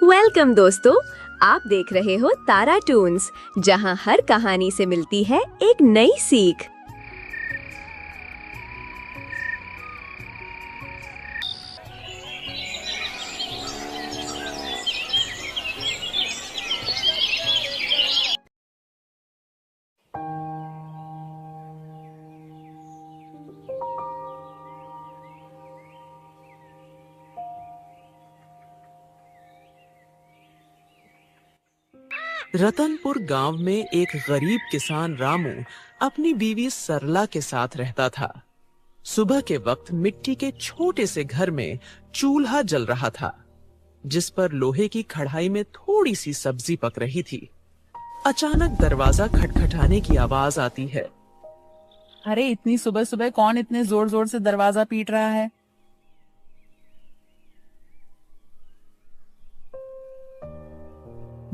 Welcome दोस्तों, आप देख रहे हो तारा टून्स, जहां हर कहानी से मिलती है एक नई सीख। रतनपुर गांव में एक गरीब किसान रामू अपनी बीवी सरला के साथ रहता था। सुबह के वक्त मिट्टी के छोटे से घर में चूल्हा जल रहा था, जिस पर लोहे की कढ़ाई में थोड़ी सी सब्जी पक रही थी। अचानक दरवाजा खटखटाने की आवाज आती है। अरे इतनी सुबह सुबह कौन इतने जोर जोर से दरवाजा पीट रहा है?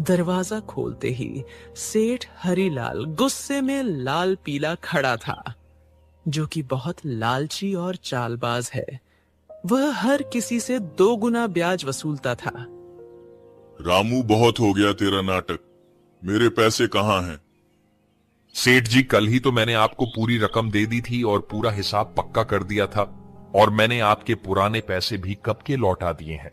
दरवाजा खोलते ही सेठ हरीलाल गुस्से में लाल पीला खड़ा था, जो कि बहुत लालची और चालबाज है। वह हर किसी से 2 गुना ब्याज वसूलता था। रामू, बहुत हो गया तेरा नाटक। मेरे पैसे कहाँ हैं? सेठ जी, कल ही तो मैंने आपको पूरी रकम दे दी थी और पूरा हिसाब पक्का कर दिया था, और मैंने आपके पुराने पैसे भी कब के लौटा दिए हैं।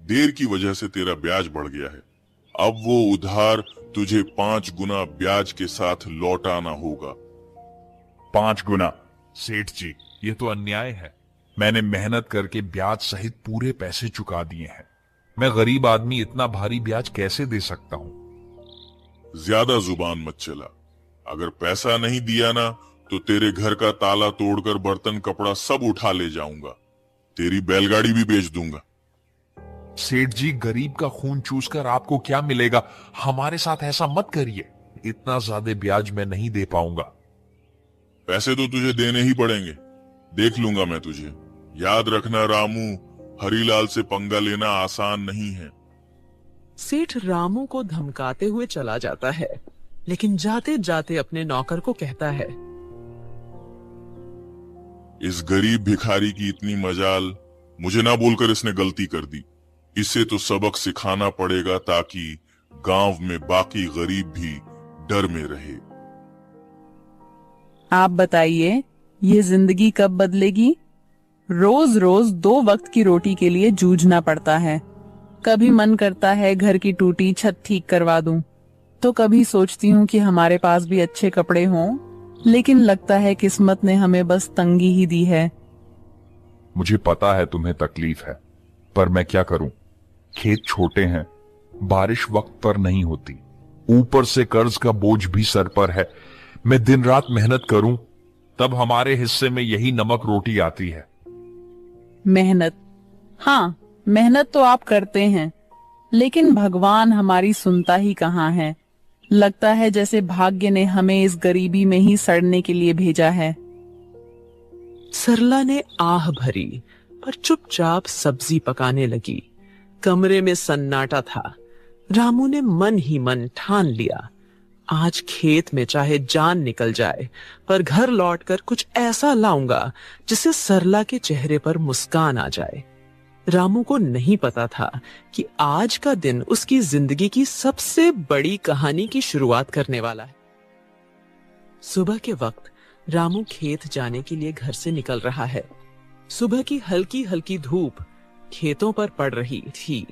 देर की वजह से तेरा ब्याज बढ़ गया है। अब वो उधार तुझे 5 गुना ब्याज के साथ लौटाना होगा। 5 गुना? सेठ जी, ये तो अन्याय है। मैंने मेहनत करके ब्याज सहित पूरे पैसे चुका दिए हैं। मैं गरीब आदमी इतना भारी ब्याज कैसे दे सकता हूँ? ज्यादा जुबान मत चला। अगर पैसा नहीं दिया ना, तो तेरे घर का ताला तोड़कर बर्तन कपड़ा सब उठा ले जाऊंगा। तेरी बैलगाड़ी भी बेच दूंगा। सेठ जी, गरीब का खून चूसकर आपको क्या मिलेगा? हमारे साथ ऐसा मत करिए। इतना ज्यादा ब्याज मैं नहीं दे पाऊंगा। पैसे तो तुझे देने ही पड़ेंगे। देख लूंगा मैं तुझे। याद रखना रामू, हरीलाल से पंगा लेना आसान नहीं है। सेठ रामू को धमकाते हुए चला जाता है, लेकिन जाते जाते अपने नौकर को कहता है, इस गरीब भिखारी की इतनी मजाल, मुझे ना बोलकर इसने गलती कर दी। इसे तो सबक सिखाना पड़ेगा, ताकि गांव में बाकी गरीब भी डर में रहे। आप बताइए, ये जिंदगी कब बदलेगी? रोज रोज 2 वक्त की रोटी के लिए जूझना पड़ता है। कभी मन करता है घर की टूटी छत ठीक करवा दूं, तो कभी सोचती हूँ कि हमारे पास भी अच्छे कपड़े हों, लेकिन लगता है किस्मत ने हमें बस तंगी ही दी है। मुझे पता है तुम्हें तकलीफ है, पर मैं क्या करूं? खेत छोटे हैं, बारिश वक्त पर नहीं होती, ऊपर से कर्ज का बोझ भी सर पर है। मैं दिन रात मेहनत करूं, तब हमारे हिस्से में यही नमक रोटी आती है। मेहनत? हाँ, मेहनत तो आप करते हैं, लेकिन भगवान हमारी सुनता ही कहाँ है। लगता है जैसे भाग्य ने हमें इस गरीबी में ही सड़ने के लिए भेजा है। सरला ने आह भरी, पर चुपचाप सब्जी पकाने लगी। कमरे में सन्नाटा था। रामू ने मन ही मन ठान लिया, आज खेत में चाहे जान निकल जाए, पर घर लौटकर कुछ ऐसा लाऊंगा जिससे सरला के चेहरे पर मुस्कान आ जाए। रामू को नहीं पता था कि आज का दिन उसकी जिंदगी की सबसे बड़ी कहानी की शुरुआत करने वाला है। सुबह के वक्त रामू खेत जाने के लिए घर से निकल रहा है। सुबह की हल्की हल्की धूप खेतों पर पड़ रही थी।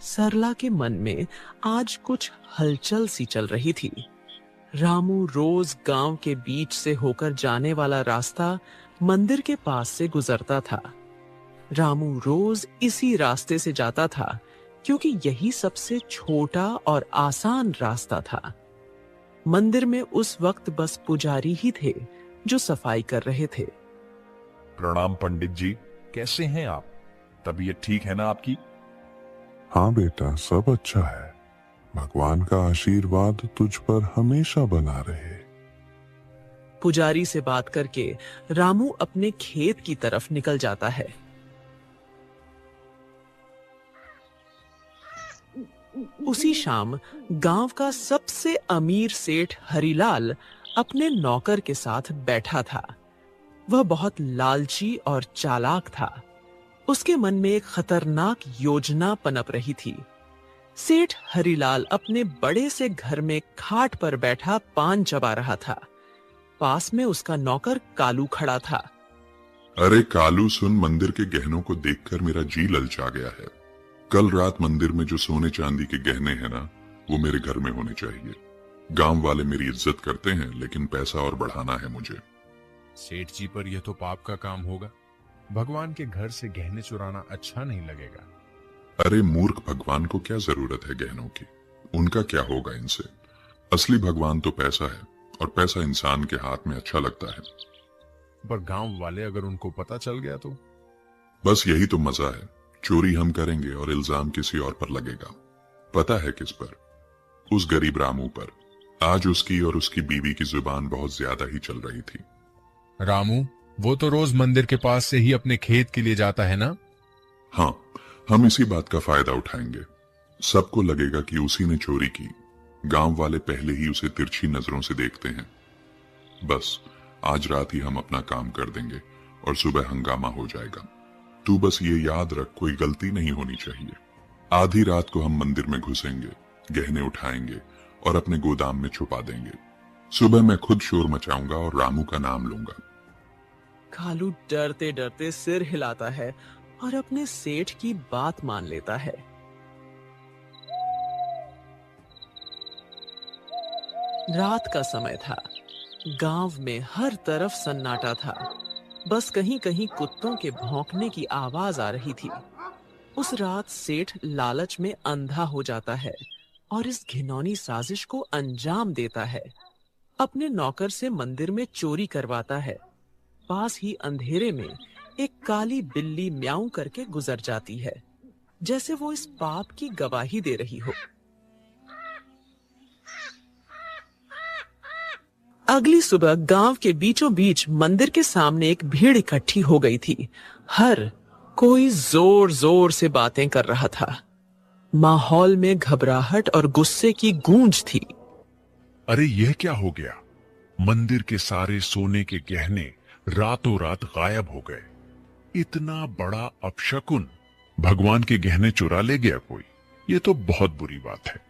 सरला के मन में आज कुछ हलचल सी चल रही थी। रामू रोज गांव के बीच से होकर जाने वाला रास्ता मंदिर के पास से गुजरता था। रामू रोज इसी रास्ते से जाता था, क्योंकि यही सबसे छोटा और आसान रास्ता था। मंदिर में उस वक्त बस पुजारी ही थे जो सफाई कर रहे थे। प्रणाम पंडित जी, कैसे हैं आप? तबीयत ठीक है ना आपकी? हाँ बेटा, सब अच्छा है। भगवान का आशीर्वाद तुझ पर हमेशा बना रहे। पुजारी से बात करके रामू अपने खेत की तरफ निकल जाता है। उसी शाम गांव का सबसे अमीर सेठ हरीलाल अपने नौकर के साथ बैठा था। वह बहुत लालची और चालाक था। उसके मन में एक खतरनाक योजना पनप रही थी। सेठ हरिलाल अपने बड़े से घर में खाट पर बैठा पान चबा रहा था। पास में उसका नौकर कालू खड़ा था। अरे कालू सुन, मंदिर के गहनों को देखकर मेरा जी ललचा गया है। कल रात मंदिर में जो सोने चांदी के गहने हैं ना, वो मेरे घर में होने चाहिए। गांव वाले मेरी इज्जत करते हैं, लेकिन पैसा और बढ़ाना है मुझे। सेठ जी, पर यह तो पाप का काम होगा। भगवान के घर से गहने चुराना अच्छा नहीं लगेगा। अरे मूर्ख, भगवान को क्या जरूरत है गहनों की? उनका क्या होगा इनसे? असली भगवान तो पैसा है, और पैसा इंसान के हाथ में अच्छा लगता है। पर गांव वाले अगर उनको पता चल गया तो? बस यही तो मजा है। चोरी हम करेंगे और इल्जाम किसी और पर लगेगा। पता है किस पर? उस गरीब रामू पर। आज उसकी और उसकी बीवी की जुबान बहुत ज्यादा ही चल रही थी। रामू, वो तो रोज मंदिर के पास से ही अपने खेत के लिए जाता है ना? हाँ, हम इसी बात का फायदा उठाएंगे। सबको लगेगा कि उसी ने चोरी की। गांव वाले पहले ही उसे तिरछी नजरों से देखते हैं। बस आज रात ही हम अपना काम कर देंगे और सुबह हंगामा हो जाएगा। तू बस ये याद रख, कोई गलती नहीं होनी चाहिए। आधी रात को हम मंदिर में घुसेंगे, गहने उठाएंगे और अपने गोदाम में छुपा देंगे। सुबह मैं खुद शोर मचाऊंगा और रामू का नाम लूंगा। कालू डरते डरते सिर हिलाता है और अपने सेठ की बात मान लेता है। रात का समय था। गांव में हर तरफ सन्नाटा था। बस कहीं कहीं कुत्तों के भौंकने की आवाज आ रही थी। उस रात सेठ लालच में अंधा हो जाता है और इस घिनौनी साजिश को अंजाम देता है। अपने नौकर से मंदिर में चोरी करवाता है। पास ही अंधेरे में एक काली बिल्ली म्याऊं करके गुजर जाती है, जैसे वो इस पाप की गवाही दे रही हो। अगली सुबह गांव के बीचों बीच मंदिर के सामने एक भीड़ इकट्ठी हो गई थी। हर कोई जोर जोर से बातें कर रहा था। माहौल में घबराहट और गुस्से की गूंज थी। अरे यह क्या हो गया? मंदिर के सारे सोने के गहने रातों रात गायब हो गए। इतना बड़ा अपशकुन, भगवान के गहने चुरा ले गया कोई। ये तो बहुत बुरी बात है।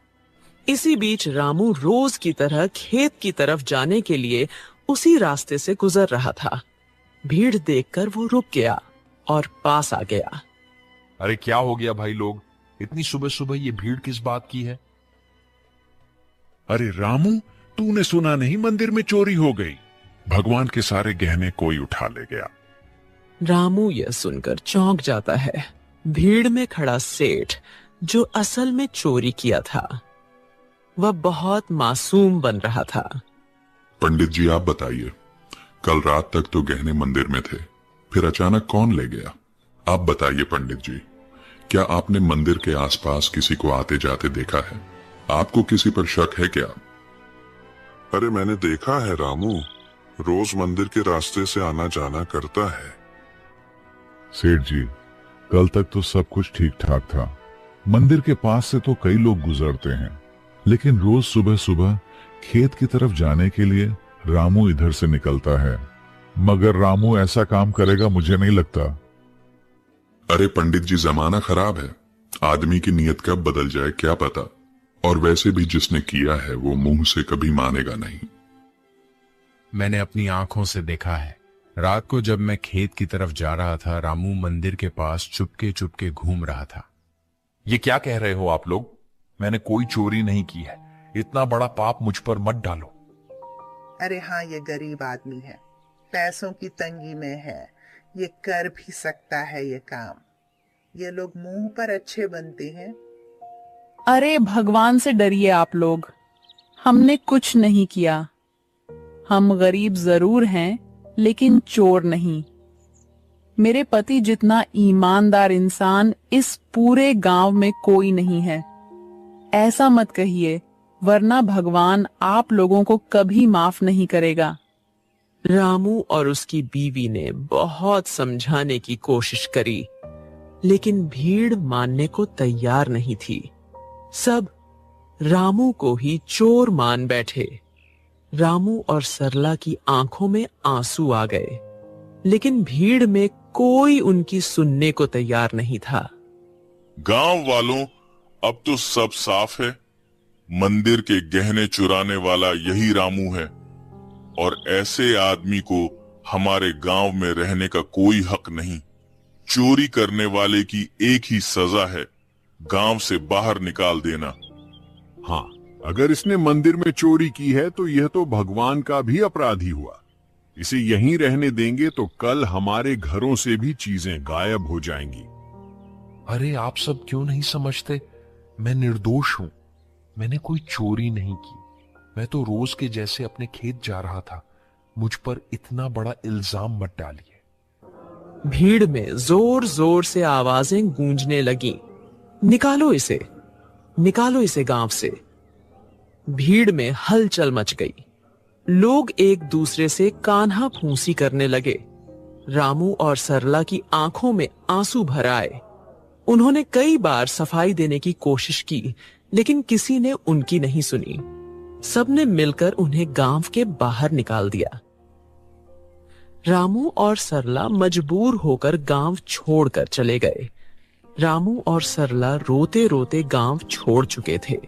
इसी बीच रामू रोज की तरह खेत की तरफ जाने के लिए उसी रास्ते से गुजर रहा था। भीड़ देखकर वो रुक गया और पास आ गया। अरे क्या हो गया भाई लोग? इतनी सुबह सुबह ये भीड़ किस बात की है? अरे रामू, तूने सुना नहीं, मंदिर में चोरी हो गई। भगवान के सारे गहने कोई उठा ले गया। रामू यह सुनकर चौंक जाता है। भीड़ में खड़ा सेठ, जो असल में चोरी किया था, वह बहुत मासूम बन रहा था। पंडित जी आप बताइए, कल रात तक तो गहने मंदिर में थे, फिर अचानक कौन ले गया? आप बताइए पंडित जी, क्या आपने मंदिर के आसपास किसी को आते जाते देखा है? आपको किसी पर शक है क्या? अरे मैंने देखा है रामू, रोज मंदिर के रास्ते से आना जाना करता है। सेठ जी, कल तक तो सब कुछ ठीक ठाक था। मंदिर के पास से तो कई लोग गुजरते हैं, लेकिन रोज सुबह सुबह खेत की तरफ जाने के लिए रामू इधर से निकलता है। मगर रामू ऐसा काम करेगा मुझे नहीं लगता। अरे पंडित जी, जमाना खराब है। आदमी की नीयत कब बदल जाए क्या पता। और वैसे भी जिसने किया है वो मुंह से कभी मानेगा नहीं। मैंने अपनी आंखों से देखा है। रात को जब मैं खेत की तरफ जा रहा था, रामू मंदिर के पास चुपके चुपके घूम रहा था। ये क्या कह रहे हो आप लोग? मैंने कोई चोरी नहीं की है। इतना बड़ा पाप मुझ पर मत डालो। अरे हाँ, ये गरीब आदमी है, पैसों की तंगी में है, ये कर भी सकता है ये काम। ये लोग मुंह पर अच्छे बनते हैं। अरे भगवान से डरिए आप लोग, हमने कुछ नहीं किया। हम गरीब जरूर हैं, लेकिन चोर नहीं। मेरे पति जितना ईमानदार इंसान इस पूरे गांव में कोई नहीं है। ऐसा मत कहिए, वरना भगवान आप लोगों को कभी माफ नहीं करेगा। रामू और उसकी बीवी ने बहुत समझाने की कोशिश करी, लेकिन भीड़ मानने को तैयार नहीं थी। सब रामू को ही चोर मान बैठे। रामू और सरला की आंखों में आंसू आ गए, लेकिन भीड़ में कोई उनकी सुनने को तैयार नहीं था। गांव वालों, अब तो सब साफ है। मंदिर के गहने चुराने वाला यही रामू है और ऐसे आदमी को हमारे गांव में रहने का कोई हक नहीं। चोरी करने वाले की एक ही सजा है, गांव से बाहर निकाल देना। हाँ, अगर इसने मंदिर में चोरी की है तो यह तो भगवान का भी अपराधी हुआ। इसे यहीं रहने देंगे तो कल हमारे घरों से भी चीजें गायब हो जाएंगी। अरे आप सब क्यों नहीं समझते? मैं निर्दोष हूं। मैंने कोई चोरी नहीं की। मैं तो रोज के जैसे अपने खेत जा रहा था। मुझ पर इतना बड़ा इल्जाम मत डालिए। भीड़ में जोर जोर से आवाजें गूंजने लगी। निकालो इसे, निकालो इसे गांव से। भीड़ में हलचल मच गई। लोग एक दूसरे से कान्हा फूंसी करने लगे। रामू और सरला की आंखों में आंसू भर आए। उन्होंने कई बार सफाई देने की कोशिश की, लेकिन किसी ने उनकी नहीं सुनी। सबने मिलकर उन्हें गांव के बाहर निकाल दिया। रामू और सरला मजबूर होकर गांव छोड़कर चले गए। रामू और सरला रोते रोते गांव छोड़ चुके थे।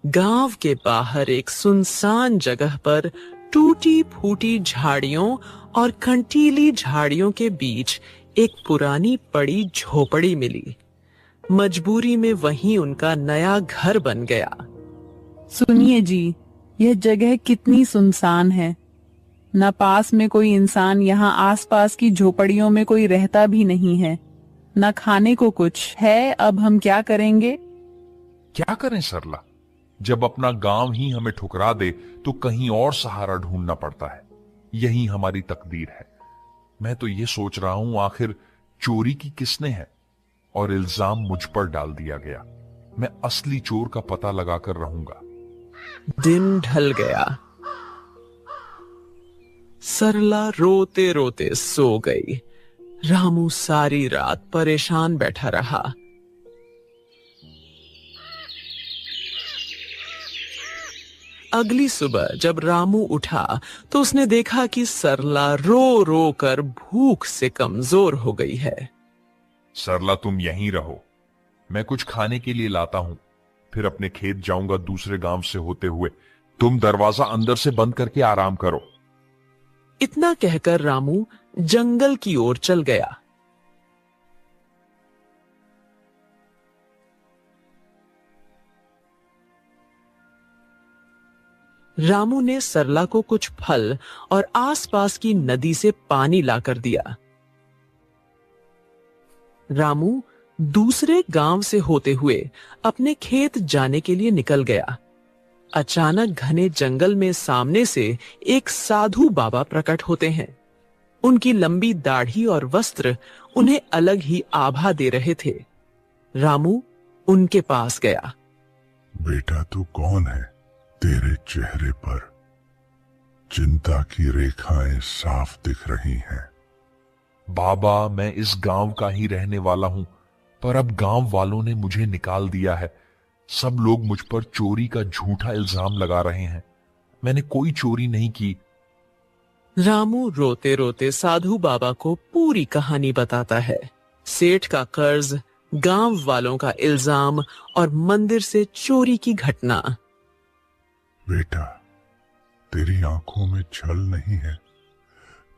गांव के बाहर एक सुनसान जगह पर टूटी फूटी झाड़ियों और कंटीली झाड़ियों के बीच एक पुरानी पड़ी झोपड़ी मिली। मजबूरी में वहीं उनका नया घर बन गया। सुनिए जी, यह जगह कितनी सुनसान है। न पास में कोई इंसान, यहाँ आसपास की झोपड़ियों में कोई रहता भी नहीं है। न खाने को कुछ है। अब हम क्या करेंगे? क्या करें सरला? जब अपना गांव ही हमें ठुकरा दे तो कहीं और सहारा ढूंढना पड़ता है। यही हमारी तकदीर है। मैं तो ये सोच रहा हूं, आखिर चोरी की किसने है और इल्जाम मुझ पर डाल दिया गया। मैं असली चोर का पता लगाकर रहूंगा। दिन ढल गया। सरला रोते रोते सो गई। रामू सारी रात परेशान बैठा रहा। अगली सुबह जब रामू उठा तो उसने देखा कि सरला रो रो कर भूख से कमजोर हो गई है। सरला, तुम यहीं रहो। मैं कुछ खाने के लिए लाता हूं, फिर अपने खेत जाऊंगा दूसरे गांव से होते हुए। तुम दरवाजा अंदर से बंद करके आराम करो। इतना कहकर रामू जंगल की ओर चल गया। रामू ने सरला को कुछ फल और आसपास की नदी से पानी लाकर दिया। रामू दूसरे गांव से होते हुए अपने खेत जाने के लिए निकल गया। अचानक घने जंगल में सामने से एक साधु बाबा प्रकट होते हैं। उनकी लंबी दाढ़ी और वस्त्र उन्हें अलग ही आभा दे रहे थे। रामू उनके पास गया। बेटा, तू कौन है? तेरे चेहरे पर चिंता की रेखाएं साफ दिख रही हैं। बाबा, मैं इस गांव का ही रहने वाला हूं, पर अब गांव वालों ने मुझे निकाल दिया है। सब लोग मुझ पर चोरी का झूठा इल्जाम लगा रहे हैं। मैंने कोई चोरी नहीं की। रामू रोते रोते साधु बाबा को पूरी कहानी बताता है। सेठ का कर्ज, गांव वालों का इल्जाम और मंदिर से चोरी की घटना। बेटा, तेरी आंखों में छल नहीं है।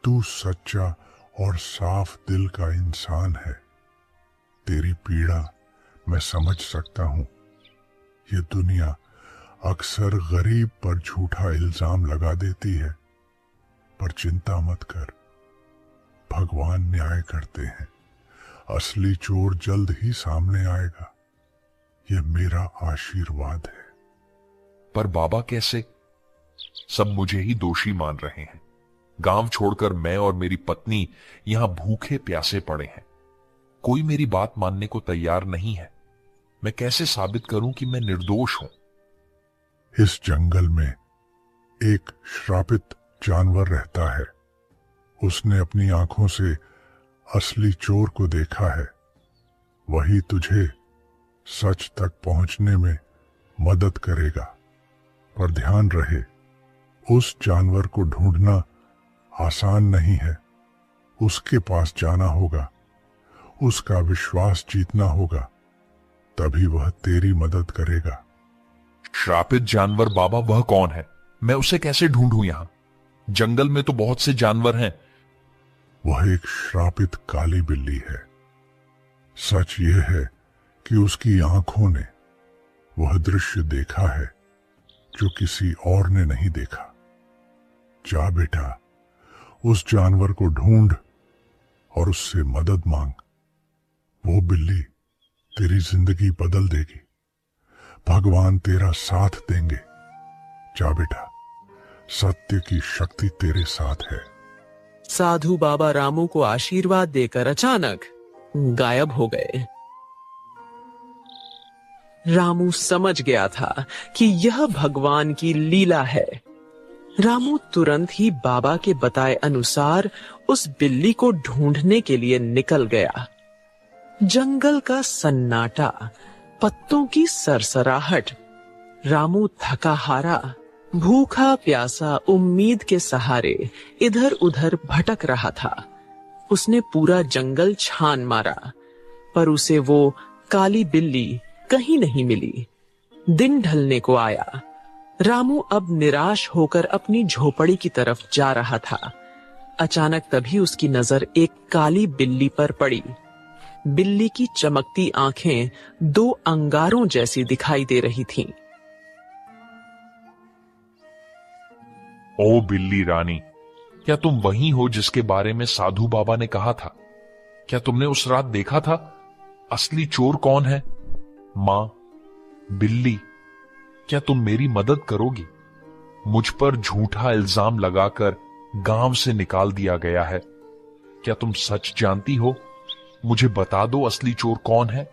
तू सच्चा और साफ दिल का इंसान है। तेरी पीड़ा मैं समझ सकता हूं। ये दुनिया अक्सर गरीब पर झूठा इल्जाम लगा देती है, पर चिंता मत कर, भगवान न्याय करते हैं। असली चोर जल्द ही सामने आएगा। ये मेरा आशीर्वाद है। पर बाबा, कैसे? सब मुझे ही दोषी मान रहे हैं। गांव छोड़कर मैं और मेरी पत्नी यहां भूखे प्यासे पड़े हैं। कोई मेरी बात मानने को तैयार नहीं है। मैं कैसे साबित करूं कि मैं निर्दोष हूं? इस जंगल में एक श्रापित जानवर रहता है। उसने अपनी आंखों से असली चोर को देखा है। वही तुझे सच तक पहुंचने में मदद करेगा। पर ध्यान रहे, उस जानवर को ढूंढना आसान नहीं है। उसके पास जाना होगा, उसका विश्वास जीतना होगा, तभी वह तेरी मदद करेगा। श्रापित जानवर बाबा, वह कौन है? मैं उसे कैसे ढूंढूं? यहां जंगल में तो बहुत से जानवर हैं। वह एक श्रापित काली बिल्ली है। सच यह है कि उसकी आंखों ने वह दृश्य देखा है जो किसी और ने नहीं देखा। जा बेटा, उस जानवर को ढूंढ और उससे मदद मांग। वो बिल्ली तेरी जिंदगी बदल देगी। भगवान तेरा साथ देंगे। जा बेटा, सत्य की शक्ति तेरे साथ है। साधु बाबा रामू को आशीर्वाद देकर अचानक गायब हो गए। रामू समझ गया था कि यह भगवान की लीला है। रामू तुरंत ही बाबा के बताए अनुसार उस बिल्ली को ढूंढने के लिए निकल गया। जंगल का सन्नाटा, पत्तों की सरसराहट, रामू थका हारा, भूखा प्यासा उम्मीद के सहारे इधर उधर भटक रहा था। उसने पूरा जंगल छान मारा, पर उसे वो काली बिल्ली कहीं नहीं मिली। दिन ढलने को आया। रामू अब निराश होकर अपनी झोपड़ी की तरफ जा रहा था। अचानक तभी उसकी नजर एक काली बिल्ली पर पड़ी। बिल्ली की चमकती आंखें दो अंगारों जैसी दिखाई दे रही थीं। ओ बिल्ली रानी, क्या तुम वही हो जिसके बारे में साधु बाबा ने कहा था? क्या तुमने उस रात देखा था? असली चोर कौन है? मां, बिल्ली, क्या तुम मेरी मदद करोगी? मुझ पर झूठा इल्जाम लगाकर गांव से निकाल दिया गया है। क्या तुम सच जानती हो? मुझे बता दो, असली चोर कौन है?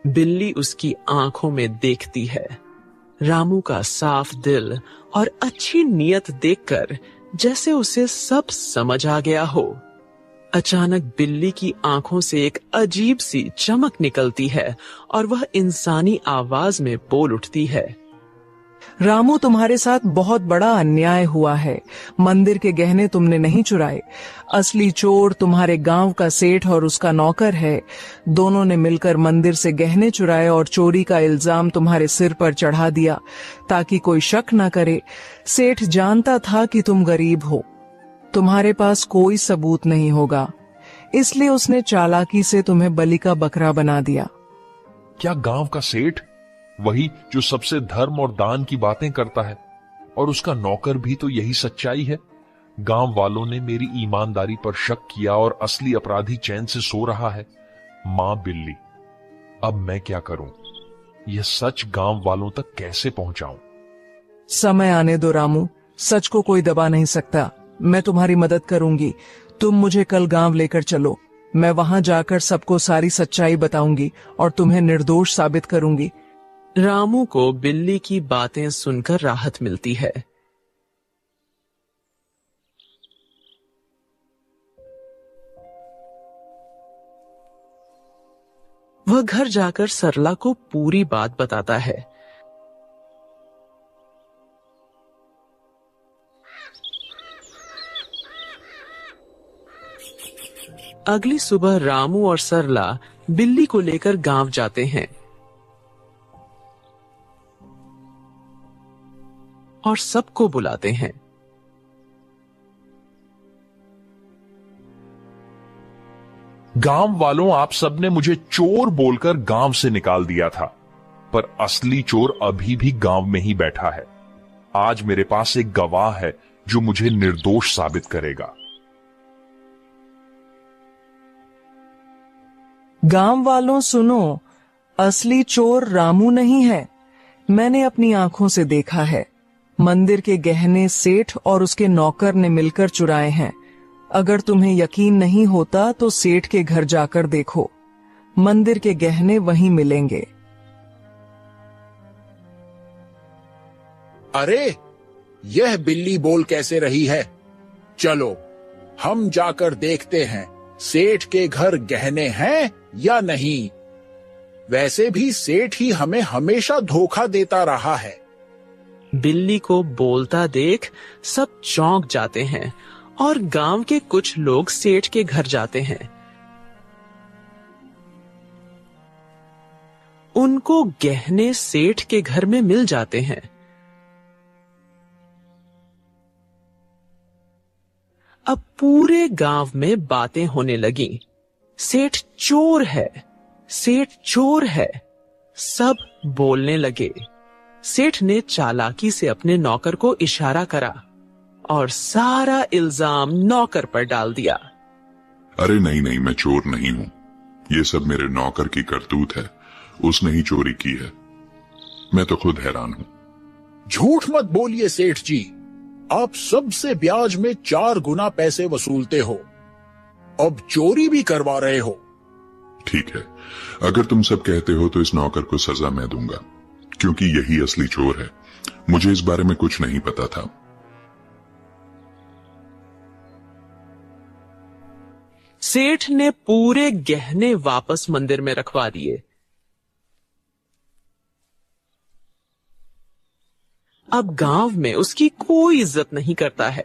बिल्ली उसकी आंखों में देखती है। रामू का साफ दिल और अच्छी नीयत देखकर जैसे उसे सब समझ आ गया हो। अचानक बिल्ली की आंखों से एक अजीब सी चमक निकलती है और वह इंसानी आवाज में बोल उठती है। रामू, तुम्हारे साथ बहुत बड़ा अन्याय हुआ है। मंदिर के गहने तुमने नहीं चुराए। असली चोर तुम्हारे गांव का सेठ और उसका नौकर है। दोनों ने मिलकर मंदिर से गहने चुराए और चोरी का इल्जाम तुम्हारे सिर पर चढ़ा दिया ताकि कोई शक न करे। सेठ जानता था कि तुम गरीब हो, तुम्हारे पास कोई सबूत नहीं होगा, इसलिए उसने चालाकी से तुम्हें बलि का बकरा बना दिया। क्या गांव का सेठ? वही जो सबसे धर्म और दान की बातें करता है, और उसका नौकर भी तो यही सच्चाई है। गांव वालों ने मेरी ईमानदारी पर शक किया और असली अपराधी चैन से सो रहा है। मां बिल्ली, अब मैं क्या करूं? यह सच गांव वालों तक कैसे पहुंचाऊं? समय आने दो रामू, सच को कोई दबा नहीं सकता। मैं तुम्हारी मदद करूंगी। तुम मुझे कल गांव लेकर चलो। मैं वहां जाकर सबको सारी सच्चाई बताऊंगी और तुम्हें निर्दोष साबित करूंगी। रामू को बिल्ली की बातें सुनकर राहत मिलती है। वह घर जाकर सरला को पूरी बात बताता है। अगली सुबह रामू और सरला बिल्ली को लेकर गांव जाते हैं और सबको बुलाते हैं। गांव वालों, आप सबने मुझे चोर बोलकर गांव से निकाल दिया था, पर असली चोर अभी भी गांव में ही बैठा है। आज मेरे पास एक गवाह है जो मुझे निर्दोष साबित करेगा। गांव वालों सुनो, असली चोर रामू नहीं है। मैंने अपनी आंखों से देखा है। मंदिर के गहने सेठ और उसके नौकर ने मिलकर चुराए हैं। अगर तुम्हें यकीन नहीं होता तो सेठ के घर जाकर देखो, मंदिर के गहने वहीं मिलेंगे। अरे, यह बिल्ली बोल कैसे रही है? चलो हम जाकर देखते हैं सेठ के घर गहने हैं या नहीं। वैसे भी सेठ ही हमें हमेशा धोखा देता रहा है। बिल्ली को बोलता देख सब चौंक जाते हैं और गांव के कुछ लोग सेठ के घर जाते हैं। उनको गहने सेठ के घर में मिल जाते हैं। अब पूरे गांव में बातें होने लगीं। सेठ चोर है, सेठ चोर है। सब बोलने लगे। सेठ ने चालाकी से अपने नौकर को इशारा करा और सारा इल्जाम नौकर पर डाल दिया। अरे नहीं नहीं, मैं चोर नहीं हूं। ये सब मेरे नौकर की करतूत है। उसने ही चोरी की है। मैं तो खुद हैरान हूं। झूठ मत बोलिए सेठ जी, आप सबसे ब्याज में 4 गुना पैसे वसूलते हो, अब चोरी भी करवा रहे हो। ठीक है, अगर तुम सब कहते हो तो इस नौकर को सजा मैं दूंगा, क्योंकि यही असली चोर है। मुझे इस बारे में कुछ नहीं पता था। सेठ ने पूरे गहने वापस मंदिर में रखवा दिए। अब गांव में उसकी कोई इज्जत नहीं करता है।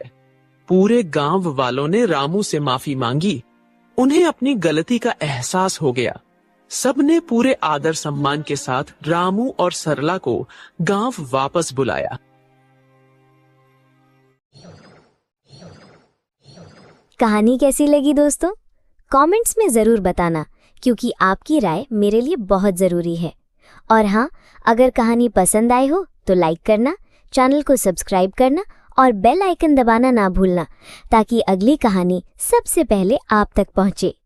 पूरे गांव वालों ने रामू से माफी मांगी। उन्हें अपनी गलती का एहसास हो गया। सबने पूरे आदर सम्मान के साथ रामू और सरला को गांव वापस बुलाया। कहानी कैसी लगी दोस्तों? कमेंट्स में जरूर बताना, क्योंकि आपकी राय मेरे लिए बहुत जरूरी है। और हाँ, अगर कहानी पसंद आई हो तो लाइक करना, चैनल को सब्सक्राइब करना और बेल आइकन दबाना ना भूलना, ताकि अगली कहानी सबसे पहले आप तक पहुंचे।